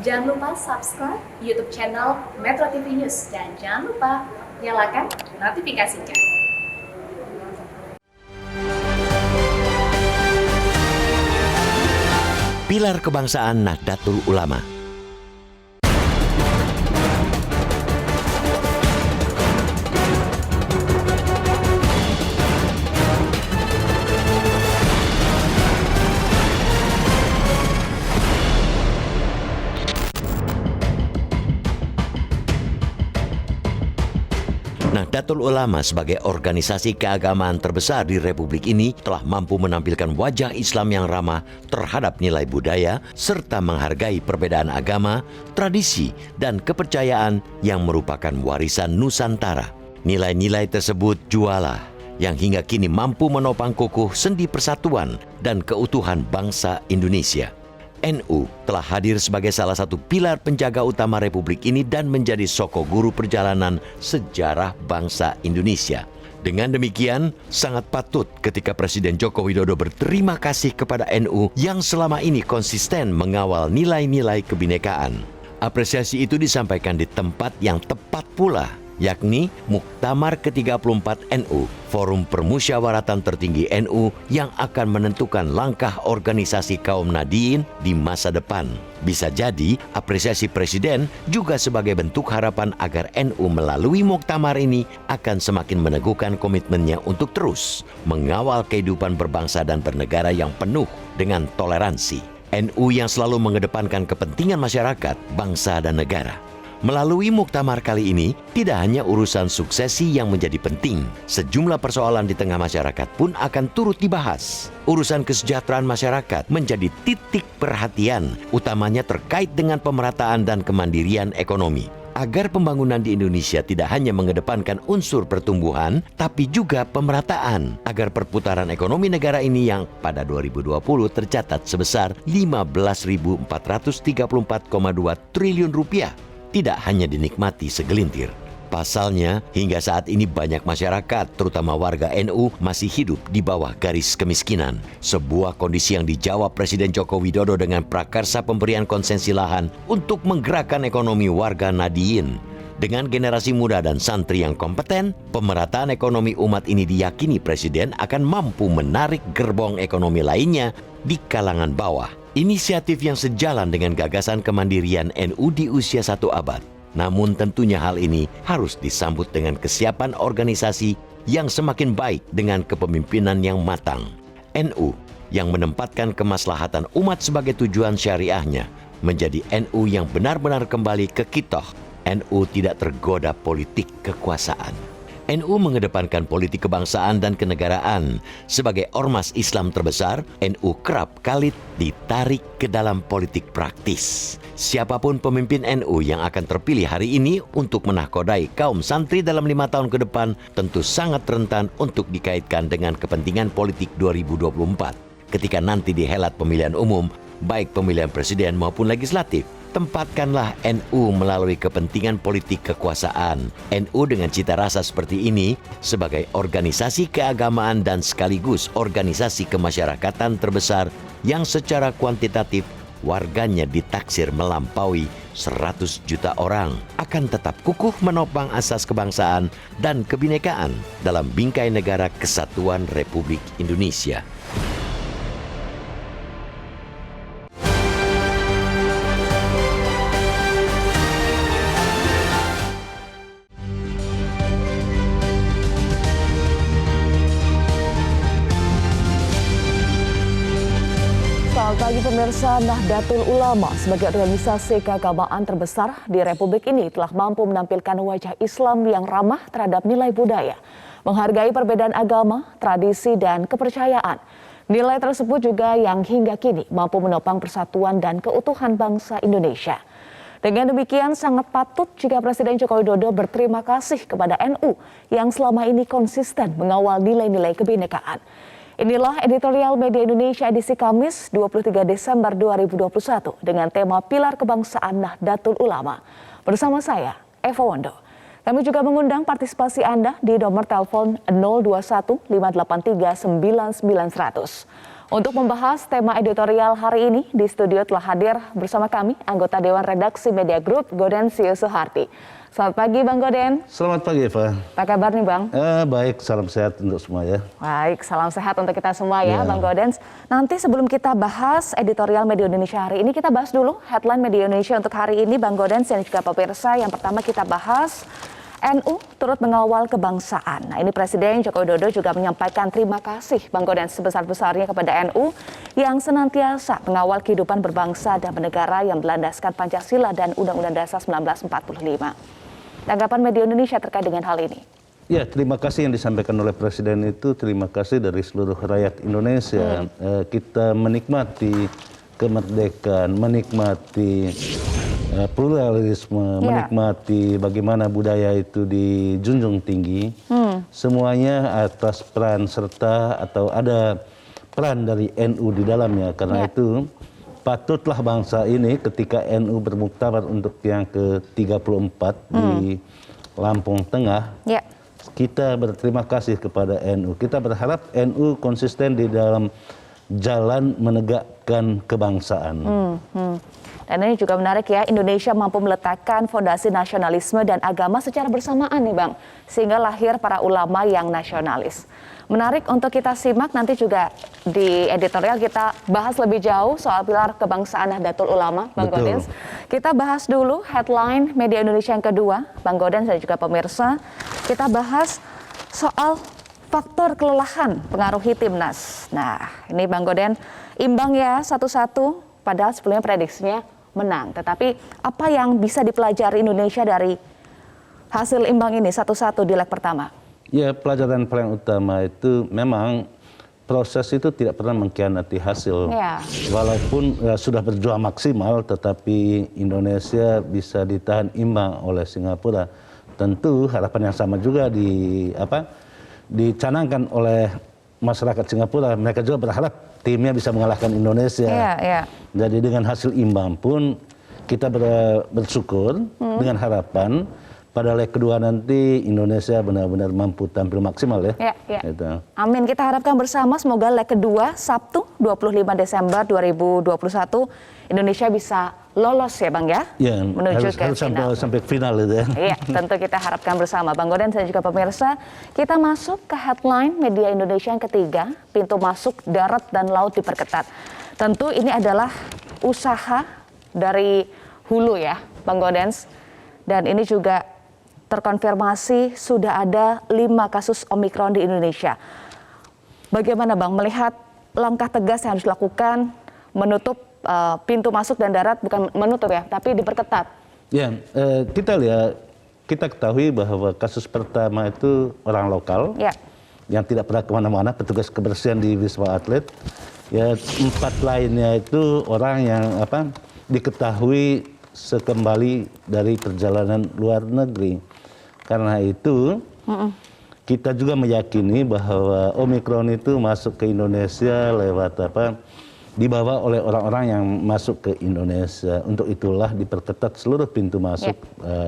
Jangan lupa subscribe YouTube channel Metro TV News dan jangan lupa nyalakan notifikasinya. Pilar Kebangsaan Nahdlatul Ulama. Nahdlatul Ulama sebagai organisasi keagamaan terbesar di Republik ini telah mampu menampilkan wajah Islam yang ramah terhadap nilai budaya serta menghargai perbedaan agama, tradisi, dan kepercayaan yang merupakan warisan Nusantara. Nilai-nilai tersebut jualah yang hingga kini mampu menopang kukuh sendi persatuan dan keutuhan bangsa Indonesia. NU telah hadir sebagai salah satu pilar penjaga utama Republik ini dan menjadi soko guru perjalanan sejarah bangsa Indonesia. Dengan demikian, sangat patut ketika Presiden Joko Widodo berterima kasih kepada NU yang selama ini konsisten mengawal nilai-nilai kebinekaan. Apresiasi itu disampaikan di tempat yang tepat pula, yakni Muktamar ke-34 NU, forum permusyawaratan tertinggi NU yang akan menentukan langkah organisasi kaum Nahdliyin di masa depan. Bisa jadi apresiasi Presiden juga sebagai bentuk harapan agar NU melalui muktamar ini akan semakin meneguhkan komitmennya untuk terus mengawal kehidupan berbangsa dan bernegara yang penuh dengan toleransi. NU yang selalu mengedepankan kepentingan masyarakat, bangsa, dan negara. Melalui muktamar kali ini, tidak hanya urusan suksesi yang menjadi penting, sejumlah persoalan di tengah masyarakat pun akan turut dibahas. Urusan kesejahteraan masyarakat menjadi titik perhatian, utamanya terkait dengan pemerataan dan kemandirian ekonomi. Agar pembangunan di Indonesia tidak hanya mengedepankan unsur pertumbuhan, tapi juga pemerataan, agar perputaran ekonomi negara ini yang pada 2020 tercatat sebesar 15.434,2 triliun rupiah, tidak hanya dinikmati segelintir. Pasalnya, hingga saat ini banyak masyarakat, terutama warga NU, masih hidup di bawah garis kemiskinan. Sebuah kondisi yang dijawab Presiden Joko Widodo dengan prakarsa pemberian konsesi lahan untuk menggerakkan ekonomi warga Nahdliyin. Dengan generasi muda dan santri yang kompeten, pemerataan ekonomi umat ini diyakini Presiden akan mampu menarik gerbong ekonomi lainnya di kalangan bawah. Inisiatif yang sejalan dengan gagasan kemandirian NU di usia 1 abad. Namun tentunya hal ini harus disambut dengan kesiapan organisasi yang semakin baik dengan kepemimpinan yang matang. NU yang menempatkan kemaslahatan umat sebagai tujuan syariahnya menjadi NU yang benar-benar kembali ke kitoh. NU tidak tergoda politik kekuasaan. NU mengedepankan politik kebangsaan dan kenegaraan. Sebagai ormas Islam terbesar, NU kerap kali ditarik ke dalam politik praktis. Siapapun pemimpin NU yang akan terpilih hari ini untuk menahkodai kaum santri dalam 5 tahun ke depan tentu sangat rentan untuk dikaitkan dengan kepentingan politik 2024. Ketika nanti dihelat pemilihan umum, baik pemilihan presiden maupun legislatif, tempatkanlah NU melalui kepentingan politik kekuasaan. NU dengan cita rasa seperti ini sebagai organisasi keagamaan dan sekaligus organisasi kemasyarakatan terbesar yang secara kuantitatif warganya ditaksir melampaui 100 juta orang, akan tetap kukuh menopang asas kebangsaan dan kebinekaan dalam bingkai negara kesatuan Republik Indonesia. Selamat pagi pemirsa. Nahdlatul Ulama sebagai organisasi keagamaan terbesar di Republik ini telah mampu menampilkan wajah Islam yang ramah terhadap nilai budaya, menghargai perbedaan agama, tradisi, dan kepercayaan. Nilai tersebut juga yang hingga kini mampu menopang persatuan dan keutuhan bangsa Indonesia. Dengan demikian, sangat patut jika Presiden Joko Widodo berterima kasih kepada NU yang selama ini konsisten mengawal nilai-nilai kebinekaan. Inilah editorial Media Indonesia edisi Kamis 23 Desember 2021 dengan tema Pilar Kebangsaan Nahdlatul Ulama. Bersama saya, Eva Wondo. Kami juga mengundang partisipasi Anda di nomor telepon 021 583 9900. Untuk membahas tema editorial hari ini, di studio telah hadir bersama kami anggota Dewan Redaksi Media Group, Gaudenzio Suharti. Selamat pagi Bang Gauden. Selamat pagi Eva. Apa kabar nih Bang? Baik, salam sehat untuk semua ya. Baik, salam sehat untuk kita semua ya Bang Gaudens. Nanti sebelum kita bahas editorial Media Indonesia hari ini, kita bahas dulu headline Media Indonesia untuk hari ini Bang Gaudens dan juga pemirsa. Yang pertama kita bahas NU turut mengawal kebangsaan. Nah, ini Presiden Joko Widodo juga menyampaikan terima kasih Bang Gaudens sebesar-besarnya kepada NU yang senantiasa mengawal kehidupan berbangsa dan bernegara yang berlandaskan Pancasila dan Undang-Undang Dasar 1945. Tanggapan Media Indonesia terkait dengan hal ini? Ya, terima kasih yang disampaikan oleh Presiden itu, terima kasih dari seluruh rakyat Indonesia. Kita menikmati kemerdekaan, menikmati pluralisme, menikmati bagaimana budaya itu dijunjung tinggi. Semuanya atas peran serta atau ada peran dari NU di dalamnya. Karena itu patutlah bangsa ini ketika NU bermuktamar untuk yang ke-34 di Lampung Tengah, kita berterima kasih kepada NU. Kita berharap NU konsisten di dalam jalan menegakkan kebangsaan. Dan ini juga menarik ya, Indonesia mampu meletakkan fondasi nasionalisme dan agama secara bersamaan nih Bang, sehingga lahir para ulama yang nasionalis. Menarik untuk kita simak, nanti juga di editorial kita bahas lebih jauh soal pilar kebangsaan Nahdlatul Ulama, Bang Gaudens. Kita bahas dulu headline Media Indonesia yang kedua, Bang Gaudens dan juga pemirsa. Kita bahas soal faktor kelelahan pengaruhi timnas. Nah, ini Bang Gaudens, imbang ya 1-1, padahal sebelumnya prediksinya menang. Tetapi apa yang bisa dipelajari Indonesia dari hasil imbang ini 1-1 di leg pertama? Ya, pelajaran paling utama itu memang proses itu tidak pernah mengkhianati hasil. Walaupun sudah berjuang maksimal, tetapi Indonesia bisa ditahan imbang oleh Singapura. Tentu harapan yang sama juga dicanangkan oleh masyarakat Singapura. Mereka juga berharap timnya bisa mengalahkan Indonesia. Jadi dengan hasil imbang pun kita bersyukur dengan harapan pada leg kedua nanti Indonesia benar-benar mampu tampil maksimal ya. Gitu. Amin, kita harapkan bersama semoga leg kedua Sabtu 25 Desember 2021 Indonesia bisa lolos ya Bang ya, menuju ke final. Sampai final itu ya. Iya, tentu kita harapkan bersama Bang Gaudens dan juga pemirsa. Kita masuk ke headline Media Indonesia yang ketiga, pintu masuk darat dan laut diperketat. Tentu ini adalah usaha dari hulu ya Bang Gaudens, dan ini juga terkonfirmasi sudah ada 5 kasus Omikron di Indonesia. Bagaimana Bang melihat langkah tegas yang harus dilakukan menutup pintu masuk dan darat, bukan menutup ya, tapi diperketat? Ya, kita ketahui bahwa kasus pertama itu orang lokal yang tidak pernah kemana-mana, petugas kebersihan di Wisma Atlet. Ya, 4 lainnya itu orang yang diketahui sekembali dari perjalanan luar negeri. Karena itu kita juga meyakini bahwa Omikron itu masuk ke Indonesia lewat dibawa oleh orang-orang yang masuk ke Indonesia. Untuk itulah diperketat seluruh pintu masuk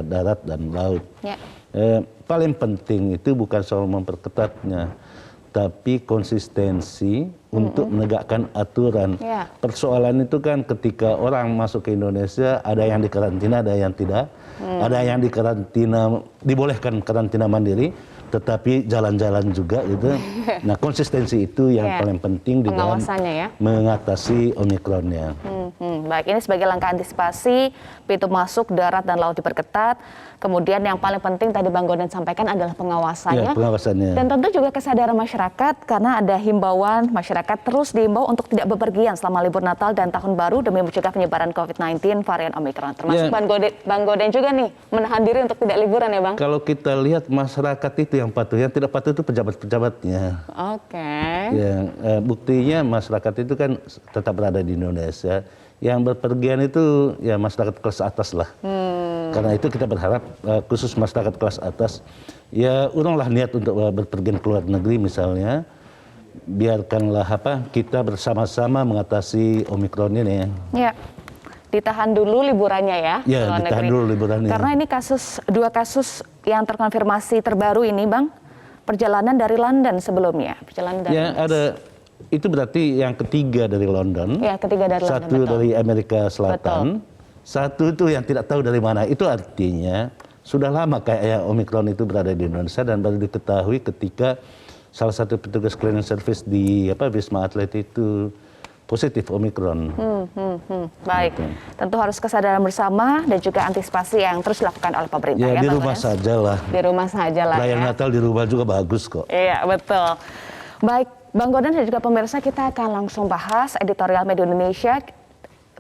darat dan laut. Paling penting itu bukan soal memperketatnya, tapi konsistensi untuk menegakkan aturan. Persoalan itu kan ketika orang masuk ke Indonesia, ada yang dikarantina, ada yang tidak. Ada yang dikarantina, dibolehkan karantina mandiri, tetapi jalan-jalan juga gitu. Nah, konsistensi itu yang paling penting di dalam mengatasi Omikronnya. Baik, ini sebagai langkah antisipasi pintu masuk darat dan laut diperketat. Kemudian yang paling penting tadi Bang Gaudens sampaikan adalah pengawasannya. Dan tentu juga kesadaran masyarakat, karena ada himbauan masyarakat terus diimbau untuk tidak bepergian selama libur Natal dan Tahun Baru demi mencegah penyebaran COVID-19 varian Omikron. Termasuk Bang Gaudens juga nih menahan diri untuk tidak liburan ya Bang? Kalau kita lihat masyarakat itu yang patuh, yang tidak patuh itu pejabat-pejabatnya. Buktinya masyarakat itu kan tetap berada di Indonesia. Yang berpergian itu ya masyarakat kelas atas lah. Karena itu kita berharap khusus masyarakat kelas atas ya urunglah niat untuk berpergian ke luar negeri misalnya. Biarkanlah kita bersama-sama mengatasi Omikron ini. Ditahan dulu liburannya ya. Ditahan dulu liburannya. Karena ini 2 kasus yang terkonfirmasi terbaru ini Bang, perjalanan dari London sebelumnya. itu berarti yang ketiga dari London. Ya, ketiga dari London. Satu dari Amerika Selatan. Satu itu yang tidak tahu dari mana. Itu artinya sudah lama kayak Omicron itu berada di Indonesia dan baru diketahui ketika salah satu petugas cleaning service di Wisma Atlet itu positif Omicron. Baik, tentu harus kesadaran bersama dan juga antisipasi yang terus dilakukan oleh pemerintah. Ya, di rumah saja lah. Di rumah saja lah. Perayaan ya. Natal di rumah juga bagus kok. Iya, betul. Baik, Bang Godans dan juga pemirsa, kita akan langsung bahas editorial Media Indonesia,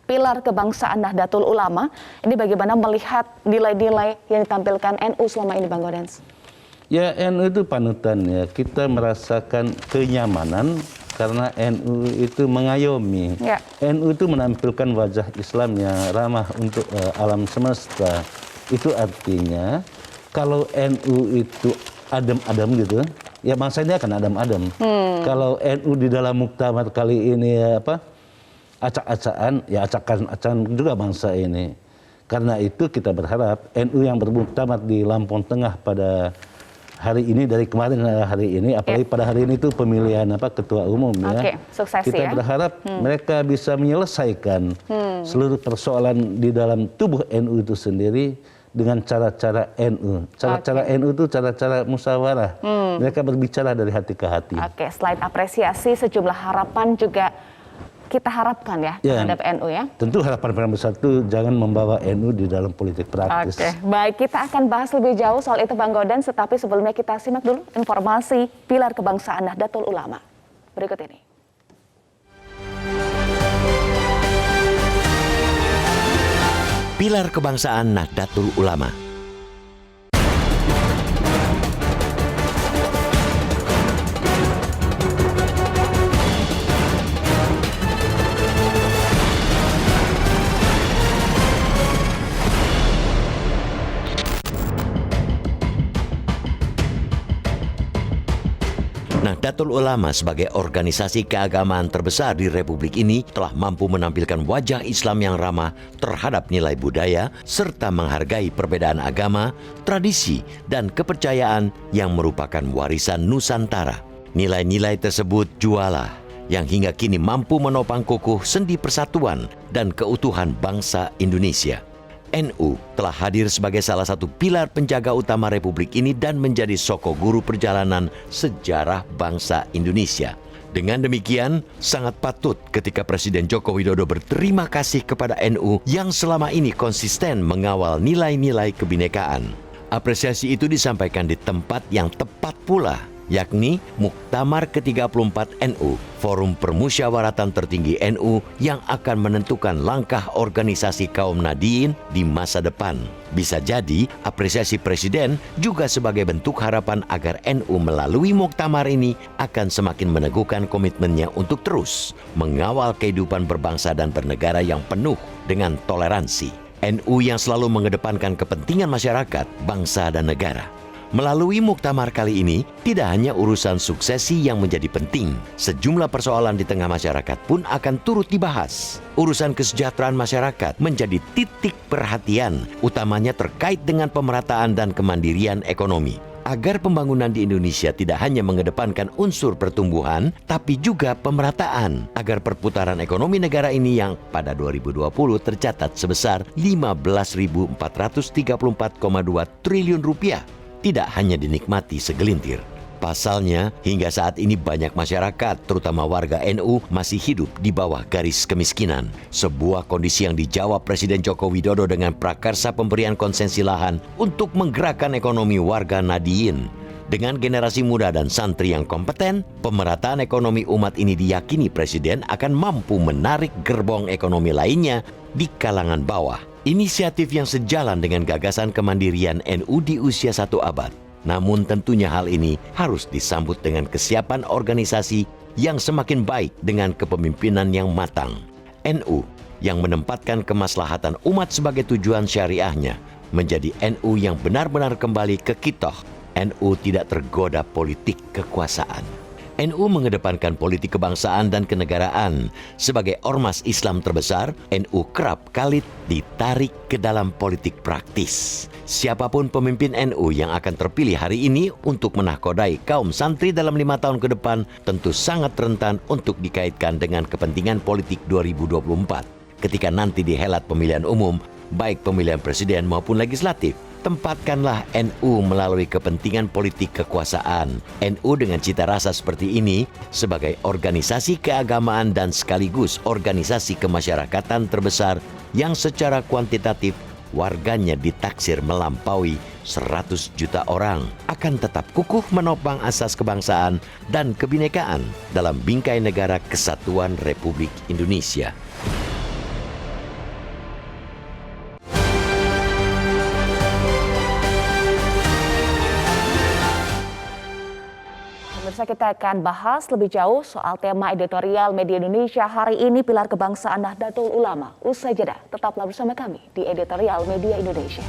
Pilar Kebangsaan Nahdlatul Ulama. Ini bagaimana melihat nilai-nilai yang ditampilkan NU selama ini, Bang Godans? Ya, NU itu panutan ya. Kita merasakan kenyamanan karena NU itu mengayomi. Ya. NU itu menampilkan wajah Islam yang ramah untuk alam semesta. Itu artinya kalau NU itu adem-adem gitu, ya bangsa ini akan adem-adem. Kalau NU di dalam muktamar kali ini acak-acakan, ya acak-acakan juga bangsa ini. Karena itu kita berharap NU yang bermuktamar di Lampung Tengah pada hari ini, dari kemarin hari ini, apalagi pada hari ini itu pemilihan ketua umum ya. Suksesi, kita berharap mereka bisa menyelesaikan seluruh persoalan di dalam tubuh NU itu sendiri dengan cara-cara NU. Cara-cara NU itu cara-cara musyawarah. Mereka berbicara dari hati ke hati. Selain apresiasi, sejumlah harapan juga kita harapkan ya terhadap NU ya. Tentu harapan besar itu jangan membawa NU di dalam politik praktis. Baik, kita akan bahas lebih jauh soal itu Bang Godans, tetapi sebelumnya kita simak dulu informasi Pilar Kebangsaan Nahdlatul Ulama berikut ini. Pilar Kebangsaan Nahdlatul Ulama. Nahdlatul Ulama sebagai organisasi keagamaan terbesar di Republik ini telah mampu menampilkan wajah Islam yang ramah terhadap nilai budaya serta menghargai perbedaan agama, tradisi, dan kepercayaan yang merupakan warisan Nusantara. Nilai-nilai tersebut jualah yang hingga kini mampu menopang kukuh sendi persatuan dan keutuhan bangsa Indonesia. NU telah hadir sebagai salah satu pilar penjaga utama Republik ini dan menjadi soko guru perjalanan sejarah bangsa Indonesia. Dengan demikian, sangat patut ketika Presiden Joko Widodo berterima kasih kepada NU yang selama ini konsisten mengawal nilai-nilai kebinekaan. Apresiasi itu disampaikan di tempat yang tepat pula, yakni Muktamar ke-34 NU, forum permusyawaratan tertinggi NU yang akan menentukan langkah organisasi kaum Nahdliyin di masa depan. Bisa jadi apresiasi Presiden juga sebagai bentuk harapan agar NU melalui muktamar ini akan semakin meneguhkan komitmennya untuk terus mengawal kehidupan berbangsa dan bernegara yang penuh dengan toleransi. NU yang selalu mengedepankan kepentingan masyarakat, bangsa, dan negara. Melalui muktamar kali ini, tidak hanya urusan suksesi yang menjadi penting, sejumlah persoalan di tengah masyarakat pun akan turut dibahas. Urusan kesejahteraan masyarakat menjadi titik perhatian, utamanya terkait dengan pemerataan dan kemandirian ekonomi. Agar pembangunan di Indonesia tidak hanya mengedepankan unsur pertumbuhan, tapi juga pemerataan, agar perputaran ekonomi negara ini yang pada 2020 tercatat sebesar 15.434,2 triliun rupiah, tidak hanya dinikmati segelintir. Pasalnya, hingga saat ini banyak masyarakat, terutama warga NU, masih hidup di bawah garis kemiskinan. Sebuah kondisi yang dijawab Presiden Joko Widodo dengan prakarsa pemberian konsensi lahan untuk menggerakkan ekonomi warga Nahdliyin. Dengan generasi muda dan santri yang kompeten, pemerataan ekonomi umat ini diyakini Presiden akan mampu menarik gerbong ekonomi lainnya di kalangan bawah. Inisiatif yang sejalan dengan gagasan kemandirian NU di usia 1 abad. Namun tentunya hal ini harus disambut dengan kesiapan organisasi yang semakin baik dengan kepemimpinan yang matang. NU yang menempatkan kemaslahatan umat sebagai tujuan syariahnya menjadi NU yang benar-benar kembali ke kitoh. NU tidak tergoda politik kekuasaan. NU mengedepankan politik kebangsaan dan kenegaraan. Sebagai ormas Islam terbesar, NU kerap kali ditarik ke dalam politik praktis. Siapapun pemimpin NU yang akan terpilih hari ini untuk menahkodai kaum santri dalam 5 tahun ke depan tentu sangat rentan untuk dikaitkan dengan kepentingan politik 2024. Ketika nanti dihelat pemilihan umum, baik pemilihan presiden maupun legislatif, tempatkanlah NU melalui kepentingan politik kekuasaan. NU dengan cita rasa seperti ini sebagai organisasi keagamaan dan sekaligus organisasi kemasyarakatan terbesar yang secara kuantitatif warganya ditaksir melampaui 100 juta orang, akan tetap kukuh menopang asas kebangsaan dan kebinekaan dalam bingkai negara Kesatuan Republik Indonesia. Pemirsa, kita akan bahas lebih jauh soal tema editorial media Indonesia hari ini, Pilar Kebangsaan Nahdlatul Ulama. Usai jeda, tetaplah bersama kami di editorial media Indonesia.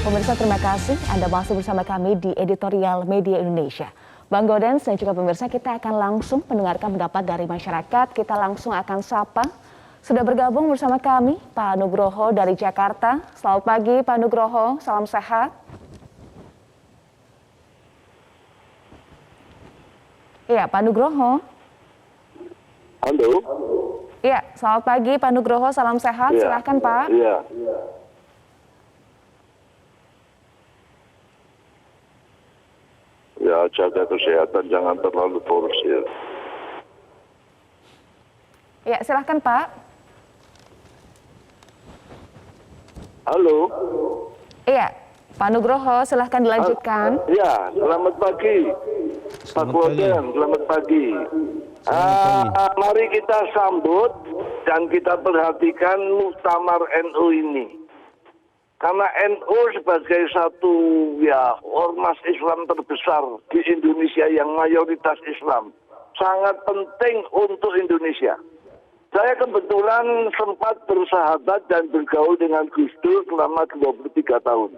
Pemirsa, terima kasih Anda masih bersama kami di editorial media Indonesia. Bang Gaudens dan juga pemirsa, kita akan langsung mendengarkan pendapat dari masyarakat. Kita langsung akan sapa. Sudah bergabung bersama kami Pak Nugroho dari Jakarta. Selamat pagi Pak Nugroho, salam sehat. Iya, Pak Nugroho. Halo. Iya, selamat pagi Pak Nugroho, salam sehat. Ya. Silahkan Pak. Iya. Ya, jaga kesehatan, jangan terlalu forsir. Iya, silahkan Pak. Halo. Iya, Pak Nugroho, silahkan dilanjutkan. Ya, selamat pagi. Pak Kloden, selamat pagi. Mari kita sambut dan kita perhatikan muktamar NU ini. Karena NU sebagai satu ormas Islam terbesar di Indonesia yang mayoritas Islam sangat penting untuk Indonesia. Saya kebetulan sempat bersahabat dan bergaul dengan Gus Dur selama 23 tahun.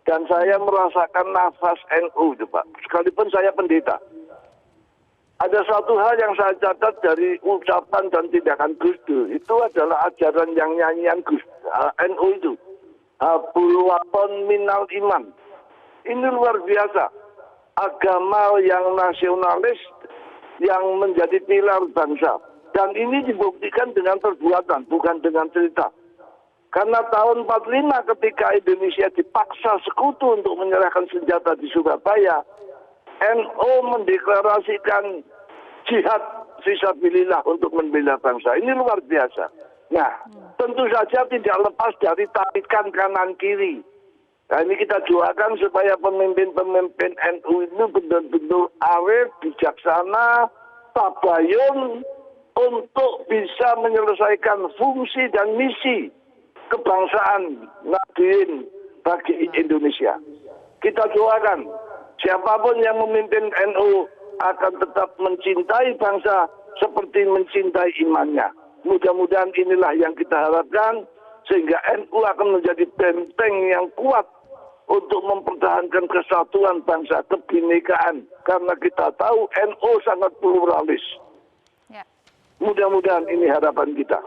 Dan saya merasakan nafas NU itu, Pak. Sekalipun saya pendeta. Ada satu hal yang saya catat dari ucapan dan tindakan Gus Dur. Itu adalah ajaran yang nyanyian NU itu. Bulwaton minal iman. Ini luar biasa. Agama yang nasionalis yang menjadi pilar bangsa. Dan ini dibuktikan dengan perbuatan, bukan dengan cerita. Karena tahun 45 ketika Indonesia dipaksa sekutu untuk menyerahkan senjata di Surabaya, NU mendeklarasikan jihad fisabilillah untuk membela bangsa. Ini luar biasa. Nah, tentu saja tidak lepas dari tarikan kanan kiri. Nah, ini kita doakan supaya pemimpin-pemimpin NU itu benar-benar arif, bijaksana, tabayun untuk bisa menyelesaikan fungsi dan misi kebangsaan Nadiin bagi Indonesia. Kita doakan siapapun yang memimpin NU akan tetap mencintai bangsa seperti mencintai imannya. Mudah-mudahan inilah yang kita harapkan sehingga NU akan menjadi benteng yang kuat untuk mempertahankan kesatuan bangsa, kebinekaan. Karena kita tahu NU sangat pluralis. Ya. Mudah-mudahan ini harapan kita.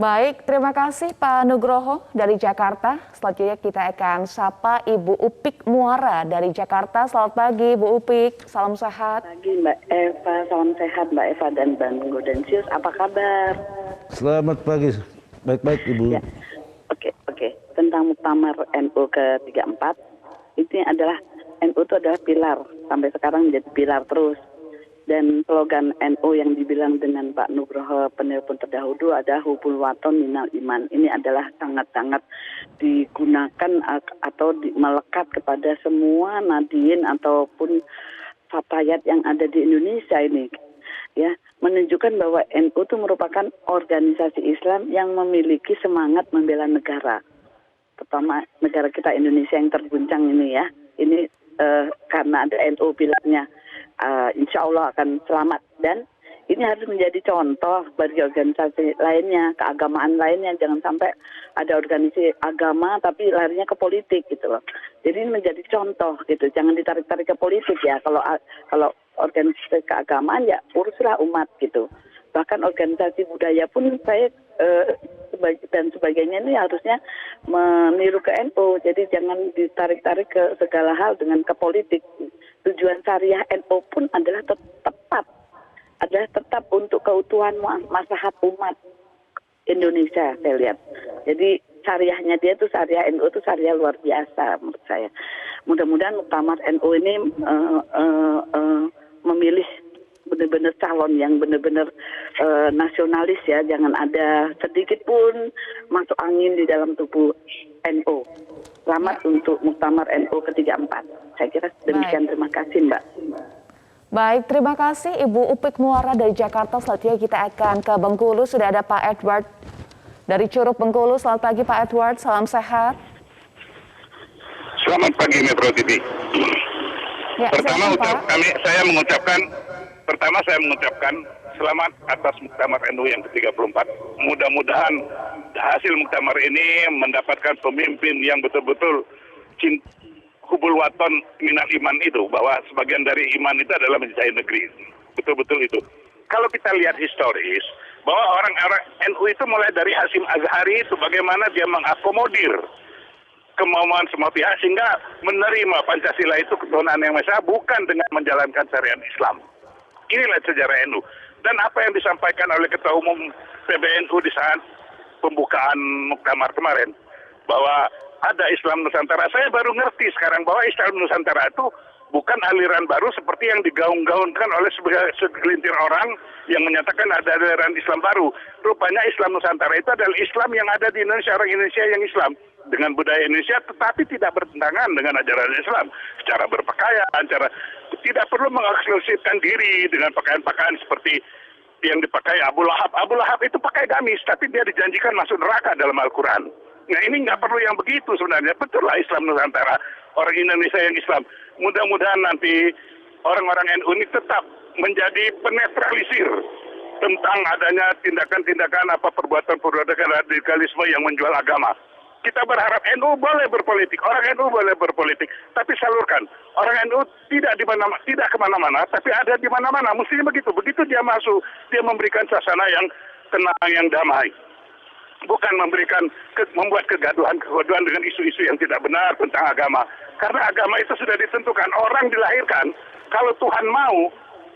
Baik, terima kasih Pak Nugroho dari Jakarta. Selanjutnya kita akan sapa Ibu Upik Muara dari Jakarta. Selamat pagi Bu Upik, salam sehat. Selamat pagi Mbak Eva, salam sehat Mbak Eva dan Bang Gaudensius. Apa kabar? Selamat pagi, baik-baik Ibu. Ya. Oke. Tentang muktamar NU ke-34, ini adalah NU itu adalah pilar, sampai sekarang menjadi pilar terus. Dan slogan NU yang dibilang dengan Pak Nugroho penelpon terdahulu adalah hubul waton minal iman. Ini adalah sangat-sangat digunakan atau melekat kepada semua nadiin ataupun fatayat yang ada di Indonesia ini. Ya, menunjukkan bahwa NU itu merupakan organisasi Islam yang memiliki semangat membela negara. Terutama negara kita Indonesia yang terguncang ini ya. Ini karena ada NU pilarnya. Insya Allah akan selamat. Dan ini harus menjadi contoh bagi organisasi lainnya, keagamaan lainnya. Jangan sampai ada organisasi agama tapi larinya ke politik gitu loh. Jadi ini menjadi contoh gitu. Jangan ditarik-tarik ke politik ya. Kalau organisasi keagamaan ya uruslah umat gitu. Bahkan organisasi budaya pun saya dan sebagainya ini harusnya meniru ke NU. Jadi jangan ditarik-tarik ke segala hal dengan ke politik. Tujuan syariah NU pun adalah tetap untuk keutuhan maslahat umat Indonesia, saya lihat. Jadi syariahnya dia itu syariah NU itu syariah luar biasa menurut saya. Mudah-mudahan Muktamar NU ini memilih benar-benar calon yang benar-benar nasionalis ya, jangan ada sedikit pun masuk angin di dalam tubuh NU. Selamat untuk Muktamar NU ke-34. Saya kira demikian. Terima kasih Mbak. Baik, terima kasih Ibu Upik Muara dari Jakarta. Selanjutnya kita akan ke Bengkulu. Sudah ada Pak Edward dari Curug Bengkulu. Selamat pagi Pak Edward, salam sehat. Selamat pagi Metro TV. Ya, saya mengucapkan selamat atas Muktamar NU yang ke-34. Mudah-mudahan hasil Muktamar ini mendapatkan pemimpin yang betul-betul hubul waton minal iman itu, bahwa sebagian dari iman itu adalah mencintai negeri. Betul-betul itu. Kalau kita lihat historis, bahwa orang-orang NU itu mulai dari Hasyim Azhari itu bagaimana dia mengakomodir kemauan semua pihak sehingga menerima Pancasila itu ketuhanan yang Maha Esa bukan dengan menjalankan syariat Islam. Inilah sejarah NU. Dan apa yang disampaikan oleh Ketua Umum PBNU di saat pembukaan Muktamar kemarin, bahwa ada Islam Nusantara. Saya baru ngerti sekarang bahwa Islam Nusantara itu bukan aliran baru seperti yang digaung-gaungkan oleh segelintir orang yang menyatakan ada aliran Islam baru. Rupanya Islam Nusantara itu adalah Islam yang ada di Indonesia, orang Indonesia yang Islam dengan budaya Indonesia, tetapi tidak bertentangan dengan ajaran Islam secara berpakaian, tidak perlu mengeksklusifkan diri dengan pakaian-pakaian seperti yang dipakai Abu Lahab. Abu Lahab itu pakai gamis, tapi dia dijanjikan masuk neraka dalam Al-Quran. Nah ini nggak perlu yang begitu sebenarnya. Betul lah Islam Nusantara, orang Indonesia yang Islam. Mudah-mudahan nanti orang-orang NU ini tetap menjadi penetralisir tentang adanya tindakan-tindakan perbuatan-perbuatan radikalisme yang menjual agama. Kita berharap NU boleh berpolitik, orang NU boleh berpolitik, tapi salurkan. Orang NU tidak kemana-mana, tapi ada di mana-mana. Mestinya begitu. Begitu dia masuk, dia memberikan suasana yang tenang, yang damai. Bukan membuat kegaduhan dengan isu-isu yang tidak benar tentang agama. Karena agama itu sudah ditentukan. Orang dilahirkan, kalau Tuhan mau,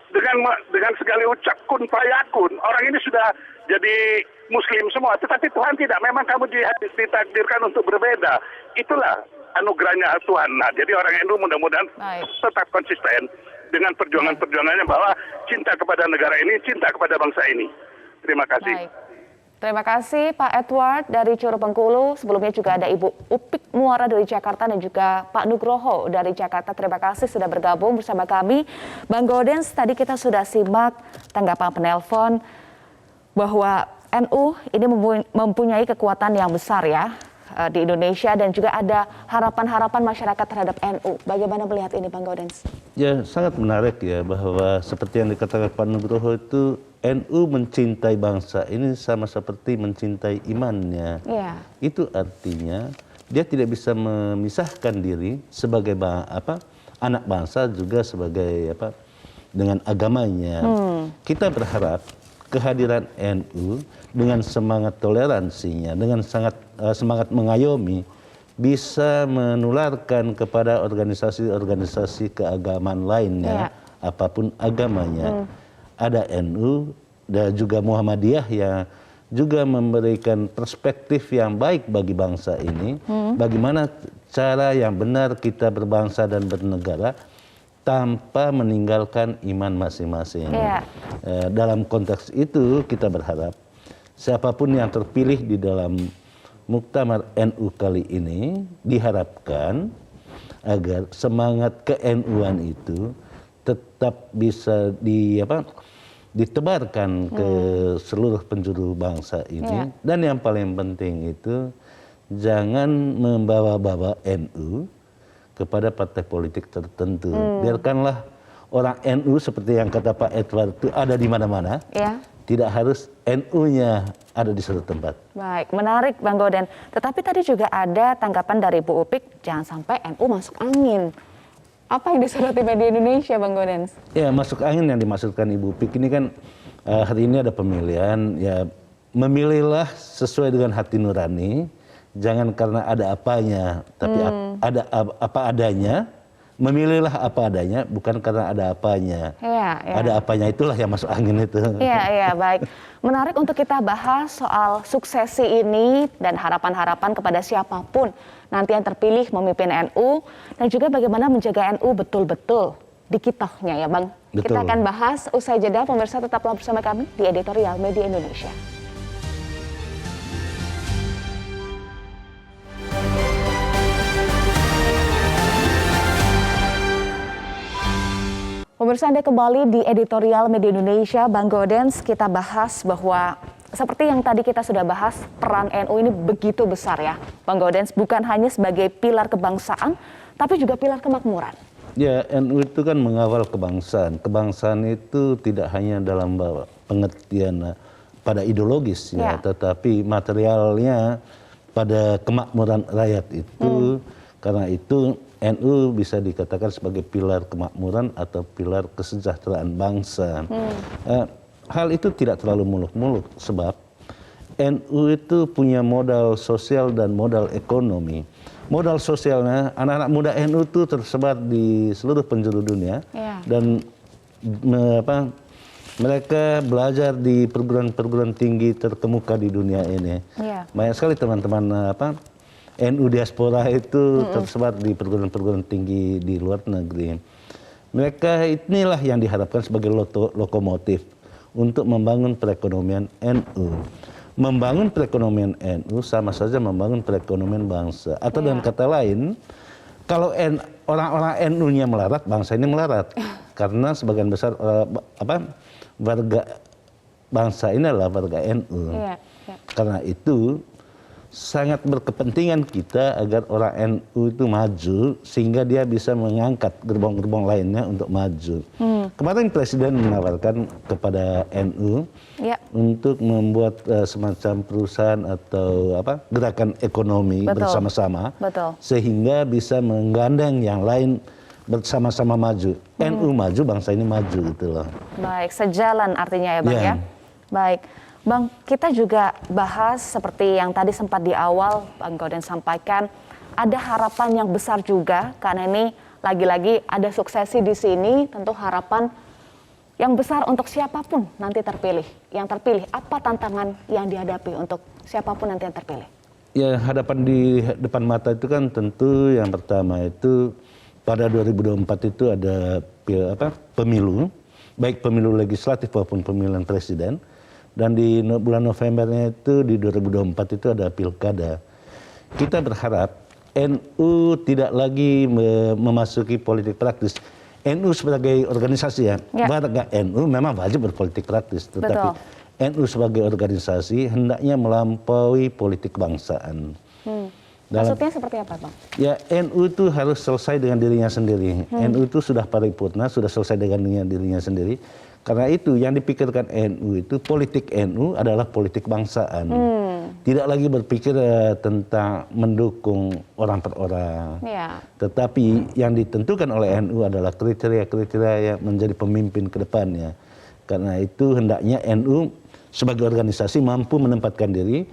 dengan segala ucap kun fayakun, orang ini sudah jadi Muslim semua. Tetapi Tuhan tidak. Memang kamu ditakdirkan untuk berbeda. Itulah anugerahnya Tuhan. Nah, jadi orang NU mudah-mudahan tetap konsisten dengan perjuangan-perjuangannya bahwa cinta kepada negara ini, cinta kepada bangsa ini. Terima kasih. Baik. Terima kasih Pak Edward dari Curug Bengkulu. Sebelumnya juga ada Ibu Upik Muara dari Jakarta dan juga Pak Nugroho dari Jakarta. Terima kasih sudah bergabung bersama kami. Bang Gaudens, tadi kita sudah simak tanggapan penelpon bahwa NU ini mempunyai kekuatan yang besar ya di Indonesia dan juga ada harapan-harapan masyarakat terhadap NU. Bagaimana melihat ini Bang Gaudens? Ya sangat menarik ya bahwa seperti yang dikatakan Pak Nugroho itu NU mencintai bangsa ini sama seperti mencintai imannya. Ya. Itu artinya dia tidak bisa memisahkan diri sebagai anak bangsa juga sebagai dengan agamanya. Kita berharap kehadiran NU dengan semangat toleransinya, dengan semangat mengayomi, bisa menularkan kepada organisasi-organisasi keagamaan lainnya, apapun agamanya. Ada NU dan juga Muhammadiyah yang juga memberikan perspektif yang baik bagi bangsa ini. Bagaimana cara yang benar kita berbangsa dan bernegara tanpa meninggalkan iman masing-masing. Dalam konteks itu kita berharap siapapun yang terpilih di dalam Muktamar NU kali ini diharapkan agar semangat ke-NU-an itu tetap bisa ditebarkan ke seluruh penjuru bangsa ini. Dan yang paling penting itu jangan membawa-bawa NU kepada partai politik tertentu. Biarkanlah orang NU seperti yang kata Pak Edward itu ada di mana-mana. Ya. Tidak harus NU-nya ada di satu tempat. Baik, menarik Bang Goden. Tetapi tadi juga ada tanggapan dari Bu Upik, jangan sampai NU masuk angin. Apa yang disoroti media Indonesia, Bang Goden? Ya, masuk angin yang dimaksudkan Ibu Upik ini kan hari ini ada pemilihan, ya memilihlah sesuai dengan hati nurani, jangan karena ada apanya, tapi ada apa adanya. Memilihlah apa adanya, bukan karena ada apanya. Ya. Ada apanya itulah yang masuk angin itu. Iya, baik. Menarik untuk kita bahas soal suksesi ini dan harapan-harapan kepada siapapun nanti yang terpilih memimpin NU dan juga bagaimana menjaga NU betul-betul di kitahnya ya Bang. Betul. Kita akan bahas usai jeda, pemirsa tetaplah bersama kami di Editorial Media Indonesia. Pemirsa, Anda kembali di Editorial Media Indonesia. Bang Godens, kita bahas bahwa seperti yang tadi kita sudah bahas, peran NU ini begitu besar ya. Bang Godens, bukan hanya sebagai pilar kebangsaan, tapi juga pilar kemakmuran. Ya, NU itu kan mengawal kebangsaan. Kebangsaan itu tidak hanya dalam pengertian pada ideologis ya, tetapi materialnya pada kemakmuran rakyat itu. Karena itu NU bisa dikatakan sebagai pilar kemakmuran atau pilar kesejahteraan bangsa. Hal itu tidak terlalu muluk-muluk sebab NU itu punya modal sosial dan modal ekonomi. Modal sosialnya anak-anak muda NU itu tersebar di seluruh penjuru dunia dan mereka belajar di perguruan-perguruan tinggi terkemuka di dunia ini. Banyak sekali teman-teman NU diaspora itu tersebar di perguruan-perguruan tinggi di luar negeri. Mereka inilah yang diharapkan sebagai lokomotif untuk membangun perekonomian NU. Membangun perekonomian NU sama saja membangun perekonomian bangsa. Atau dengan kata lain, kalau orang-orang NU-nya melarat, bangsa ini melarat. Karena sebagian besar warga bangsa ini adalah warga NU. Karena itu sangat berkepentingan kita agar orang NU itu maju sehingga dia bisa mengangkat gerbong-gerbong lainnya untuk maju. Kemarin Presiden menawarkan kepada NU untuk membuat semacam perusahaan atau gerakan ekonomi bersama-sama sehingga bisa menggandeng yang lain bersama-sama maju. NU maju, bangsa ini maju gitu loh. Baik, sejalan artinya ya Bang ya. Baik. Bang, kita juga bahas seperti yang tadi sempat di awal Bang Goden sampaikan, ada harapan yang besar juga karena ini lagi-lagi ada suksesi di sini, tentu harapan yang besar untuk siapapun nanti terpilih. Yang terpilih, apa tantangan yang dihadapi untuk siapapun nanti yang terpilih? Ya, hadapan di depan mata itu kan tentu yang pertama itu pada 2024 itu ada pemilu, baik pemilu legislatif maupun pemilihan presiden. Dan di bulan Novembernya itu di 2024 itu ada pilkada. Kita berharap NU tidak lagi memasuki politik praktis. NU sebagai organisasi warga NU memang wajib berpolitik praktis. Tetapi NU sebagai organisasi hendaknya melampaui politik kebangsaan. Maksudnya seperti apa Bang? Ya, NU itu harus selesai dengan dirinya sendiri. NU itu sudah paripurna, sudah selesai dengan dirinya sendiri. Karena itu yang dipikirkan NU itu politik NU adalah politik kebangsaan. Tidak lagi berpikir tentang mendukung orang per orang. Tetapi yang ditentukan oleh NU adalah kriteria-kriteria yang menjadi pemimpin ke depannya. Karena itu hendaknya NU sebagai organisasi mampu menempatkan diri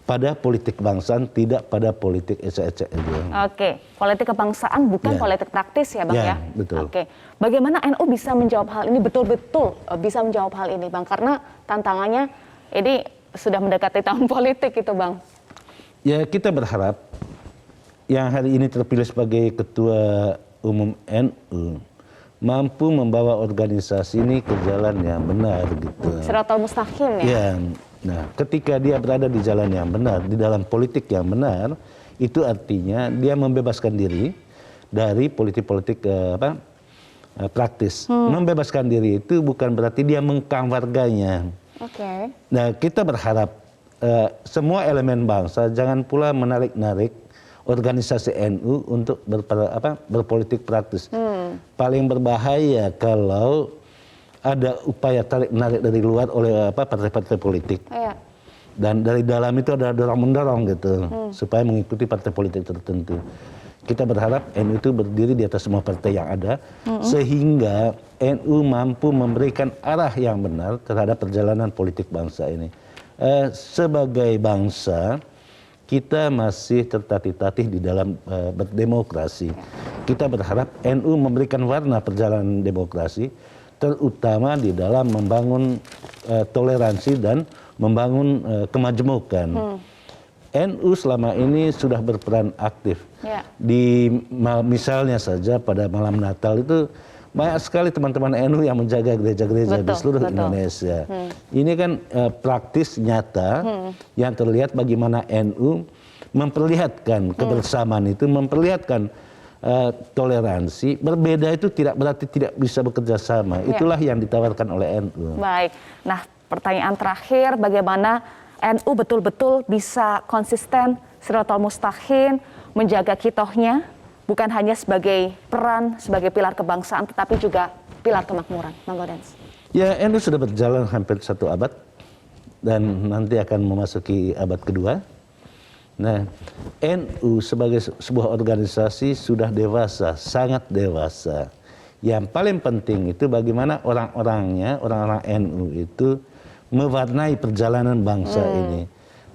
pada politik kebangsaan, tidak pada politik ecek-ecek itu. Oke, politik kebangsaan bukan politik praktis ya Bang ya? Betul. Oke, bagaimana NU bisa menjawab hal ini, betul-betul bisa menjawab hal ini Bang? Karena tantangannya ini sudah mendekati tahun politik itu Bang. Ya, kita berharap yang hari ini terpilih sebagai Ketua Umum NU mampu membawa organisasi ini ke jalan yang benar gitu. Siratal mustaqim ya? Nah, ketika dia berada di jalan yang benar, di dalam politik yang benar, itu artinya dia membebaskan diri dari politik-politik praktis. Membebaskan diri itu bukan berarti dia mengkang warganya. Nah, kita berharap semua elemen bangsa jangan pula menarik-narik organisasi NU untuk berpolitik praktis. Paling berbahaya kalau ada upaya tarik-menarik dari luar oleh partai-partai politik. Iya. Dan dari dalam itu ada dorong-mendorong gitu, supaya mengikuti partai politik tertentu. Kita berharap NU itu berdiri di atas semua partai yang ada, sehingga NU mampu memberikan arah yang benar terhadap perjalanan politik bangsa ini. Sebagai bangsa, kita masih tertatih-tatih di dalam berdemokrasi. Kita berharap NU memberikan warna perjalanan demokrasi, terutama di dalam membangun toleransi dan membangun kemajemukan. NU selama ini sudah berperan aktif. Di misalnya saja pada malam Natal itu banyak sekali teman-teman NU yang menjaga gereja-gereja di seluruh Indonesia. Ini kan praktis nyata yang terlihat bagaimana NU memperlihatkan kebersamaan itu, memperlihatkan toleransi. Berbeda itu tidak berarti tidak bisa bekerja sama. Itulah yang ditawarkan oleh NU. Baik. Nah, pertanyaan terakhir, bagaimana NU betul-betul bisa konsisten, Siratal Mustaqim, menjaga kitohnya, bukan hanya sebagai peran, sebagai pilar kebangsaan, tetapi juga pilar kemakmuran. Bang Gaudens. Ya, NU sudah berjalan hampir 1 abad, dan nanti akan memasuki abad kedua. Nah, NU sebagai sebuah organisasi sudah dewasa, sangat dewasa. Yang paling penting itu bagaimana orang-orangnya, orang-orang NU itu mewarnai perjalanan bangsa ini.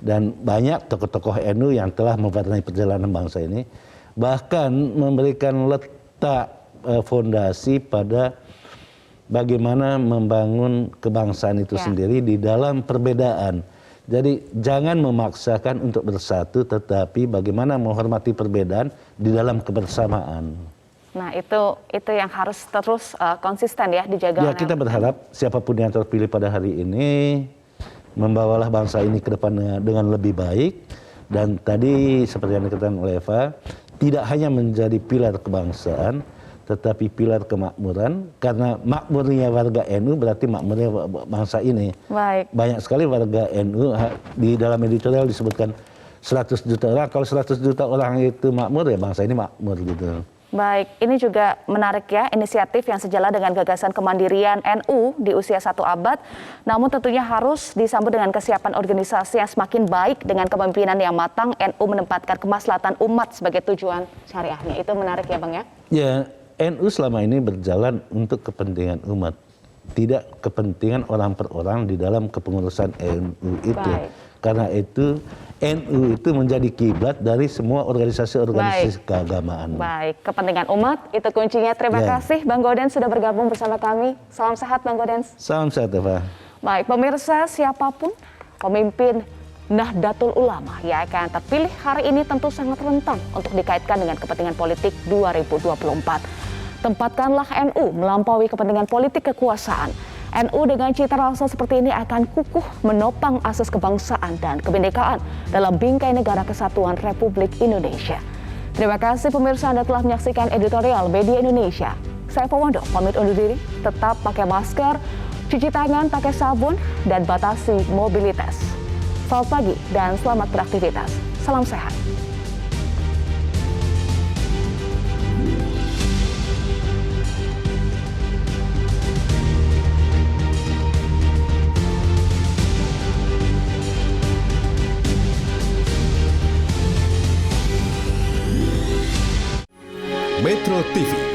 Dan banyak tokoh-tokoh NU yang telah mewarnai perjalanan bangsa ini, bahkan memberikan letak fondasi pada bagaimana membangun kebangsaan itu sendiri di dalam perbedaan. Jadi jangan memaksakan untuk bersatu, tetapi bagaimana menghormati perbedaan di dalam kebersamaan. Nah, itu yang harus terus konsisten ya dijaga. Ya, kita berharap siapapun yang terpilih pada hari ini membawalah bangsa ini ke depan dengan lebih baik. Dan tadi seperti yang dikatakan oleh Eva, tidak hanya menjadi pilar kebangsaan, tetapi pilar kemakmuran. Karena makmurnya warga NU berarti makmurnya bangsa ini. Baik. Banyak sekali warga NU, di dalam editorial disebutkan 100 juta orang. Kalau 100 juta orang itu makmur, ya bangsa ini makmur gitu. Baik, ini juga menarik ya, inisiatif yang sejalan dengan gagasan kemandirian NU di usia 1 abad, namun tentunya harus disambut dengan kesiapan organisasi yang semakin baik dengan kepemimpinan yang matang. NU menempatkan kemaslahatan umat sebagai tujuan syariahnya. Itu menarik ya Bang ya? Ya, NU selama ini berjalan untuk kepentingan umat, tidak kepentingan orang per orang di dalam kepengurusan NU itu. Baik. Karena itu NU itu menjadi kiblat dari semua organisasi-organisasi keagamaan. Baik, kepentingan umat itu kuncinya. Terima kasih Bang Gaudens sudah bergabung bersama kami. Salam sehat Bang Gaudens. Salam sehat Eva. Baik, pemirsa, siapapun pemimpin Nahdlatul Ulama yang akan terpilih hari ini tentu sangat rentan untuk dikaitkan dengan kepentingan politik 2024. Tempatkanlah NU melampaui kepentingan politik kekuasaan. NU dengan cita rasa seperti ini akan kukuh menopang asas kebangsaan dan kebinekaan dalam bingkai negara kesatuan Republik Indonesia. Terima kasih pemirsa Anda telah menyaksikan editorial Media Indonesia. Saya Fawando, pamit undur diri, tetap pakai masker, cuci tangan pakai sabun, dan batasi mobilitas. Selamat pagi dan selamat beraktivitas. Salam sehat. Metro TV